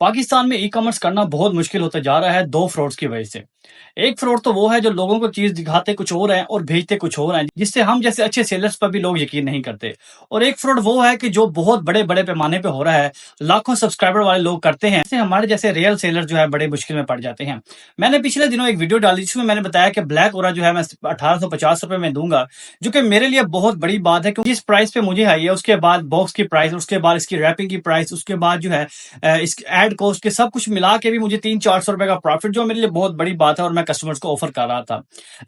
पाकिस्तान में ई-कॉमर्स करना बहुत मुश्किल होता जा रहा है 2 फ्रॉड्स की वजह से। एक फ्रॉड तो वो है जो लोगों को चीज़ दिखाते कुछ और हैं और भेजते कुछ और हैं, जिससे हम जैसे अच्छे सेलर्स पर भी लोग यकीन नहीं करते। और एक फ्रॉड वो है कि जो बहुत बड़े-बड़े पैमाने पे हो रहा है, लाखों सब्सक्राइबर वाले लोग करते हैं, इससे हमारे जैसे रियल सेलर जो है बड़े मुश्किल में पड़ जाते हैं। मैंने पिछले दिनों एक वीडियो डाली जिसमें मैंने बताया कि ब्लैक ओरा जो है मैं 1850 रुपए में दूँगा, जो कि मेरे लिए बहुत बड़ी बात है क्योंकि जिस प्राइस पे मुझे आई है उसके बाद बॉक्स की प्राइस, उसके बाद इसकी रैपिंग की प्राइस, उसके बाद जो है इस एड कॉस्ट के सब कुछ मिला के भी मुझे 300-400 रुपए का प्रॉफिट जो मेरे लिए बहुत बड़ी बात है और मैं कस्टमर्स को ऑफर कर रहा था।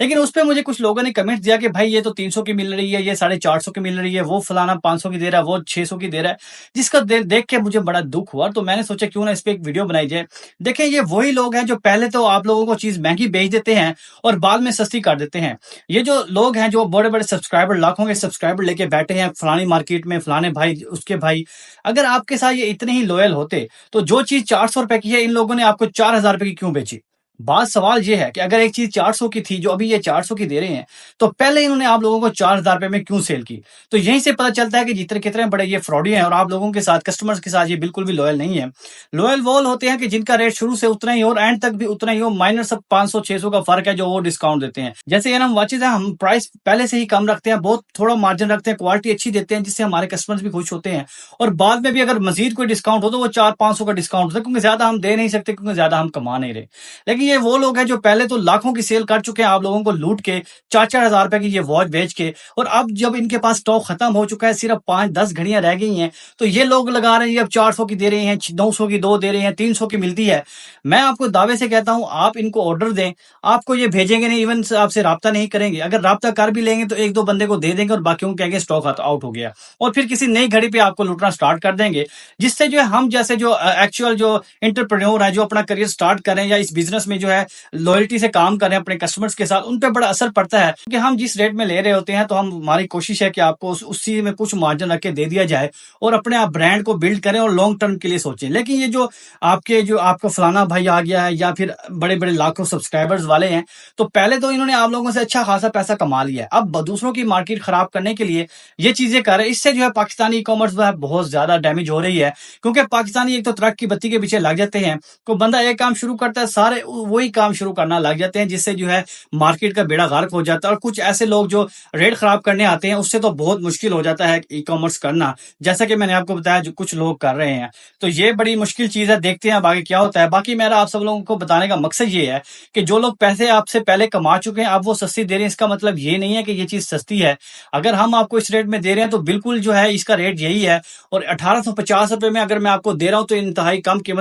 लेकिन उस पे मुझे कुछ लोगों ने कमेंट दिया कि भाई ये तो 300 की मिल रही है, ये 450 की मिल रही है, वो फलाना 500 की दे रहा है, वो 600 की दे रहा है, जिसका देख के मुझे बड़ा दुख हुआ। तो मैंने सोचा क्यों ना इस पे एक वीडियो बनाई जाए। देखें, ये वही लोग हैं जो पहले तो आप लोगों को चीज महंगी बेच देते हैं और बाद में सस्ती कर देते हैं। ये जो लोग हैं जो बड़े बड़े सब्सक्राइबर, लाखों के सब्सक्राइबर लेके बैठे हैं फलानी मार्केट में, फलाने भाई उसके भाई, अगर आपके साथ ये इतने ही लॉयल होते तो जो चीज 400 रुपए की है इन लोगों ने आपको 4000 रुपए की क्यों बेची। बात सवाल ये है कि अगर एक चीज 400 की थी जो अभी ये 400 की दे रहे हैं, तो पहले इन्होंने आप लोगों को 4000 रुपए में क्यों सेल की। तो यहीं से पता चलता है कि जितने कितने बड़े ये फ्रॉडी हैं और आप लोगों के साथ, कस्टमर्स के साथ ये बिल्कुल भी लॉयल नहीं है। लॉयल वो होते हैं कि जिनका रेट शुरू से उतना ही हो और एंड तक भी उतना ही हो, माइनर सब 500-600 का फर्क है जो वो डिस्काउंट देते हैं। जैसे एनम वॉचेज है, हम प्राइस पहले से ही कम रखते हैं, बहुत थोड़ा मार्जिन रखते हैं, क्वालिटी अच्छी देते हैं जिससे हमारे कस्टमर्स भी खुश होते हैं। और बाद में भी अगर मजीद कोई डिस्काउंट हो तो वो 400-500 का डिस्काउंट होता है, क्योंकि ज्यादा हम दे नहीं सकते, क्योंकि ज्यादा हम कमा नहीं रहे। लेकिन ये वो लोग हैं जो पहले तो लाखों की सेल कर चुके हैं आप लोगों को लूट के, 4-4 हजार रुपए की ये वॉच बेच के, और अब जब इनके पास स्टॉक खत्म हो चुका है, सिर्फ 5-10 घड़ियां रह गई हैं, तो ये लोग लगा रहे हैं अब 400 की दे रहे हैं, 900 की 2 दे रहे हैं, 300 की मिलती है। मैं आपको दावे से कहता हूं, आप इनको ऑर्डर दें, आपको ये भेजेंगे नहीं, इवन आपसे राब्ता नहीं करेंगे। अगर राब्ता कर भी लेंगे तो 1-2 बंदे को दे देंगे और बाकियों को कहेंगे स्टॉक आउट हो गया, और फिर किसी नई घड़ी पे आपको लूटना स्टार्ट कर देंगे। जिससे जो है हम जैसे जो एक्चुअल जो एंटरप्रेन्योर है, जो अपना करियर स्टार्ट करें या इस बिजनेस में जो है लॉयल्टी से काम करें अपने कस्टमर्स के साथ, उन पे बड़ा असर पड़ता है। क्योंकि हम जिस रेट में ले रहे होते हैं तो हमारी कोशिश है कि आपको उसी में कुछ मार्जिन रख के दे दिया जाए और अपने आप ब्रांड को बिल्ड करें और लॉन्ग टर्म के लिए सोचें। लेकिन ये जो आपका फलाना भाई आ गया है या फिर बड़े बड़े लाखों सब्सक्राइबर्स वाले हैं, तो पहले तो इन्होंने आप लोगों से अच्छा खासा पैसा कमा लिया है, अब दूसरों की मार्केट खराब करने के लिए ये चीजें कर रहे हैं। इससे जो है पाकिस्तानी ई कॉमर्स जो है बहुत ज्यादा डैमेज हो रही है। क्योंकि पाकिस्तानी एक तो ट्रक की बत्ती के पीछे लग जाते हैं, को बंदा एक काम शुरू करता है, सारे वही काम शुरू करना लग जाते हैं, जिससे जो है मार्केट का बेड़ा गर्क हो जाता है। और कुछ ऐसे लोग जो रेट खराब करने आते हैं, उससे तो बहुत मुश्किल हो जाता है ई कॉमर्स करना, जैसा कि मैंने आपको बताया जो कुछ लोग कर रहे हैं। तो ये बड़ी मुश्किल चीज है, देखते हैं अब आगे क्या होता है। बाकी मेरा आप सब लोगों को बताने का मकसद ये है कि जो लोग पैसे आपसे पहले कमा चुके हैं, आप वो सस्ती दे रहे हैं, इसका मतलब ये नहीं है कि ये चीज सस्ती है। अगर हम आपको इस रेट में दे रहे हैं तो बिल्कुल जो है इसका रेट यही है। और 1850 रुपए में अगर मैं आपको दे रहा हूं तो इंतहाई कम कीमत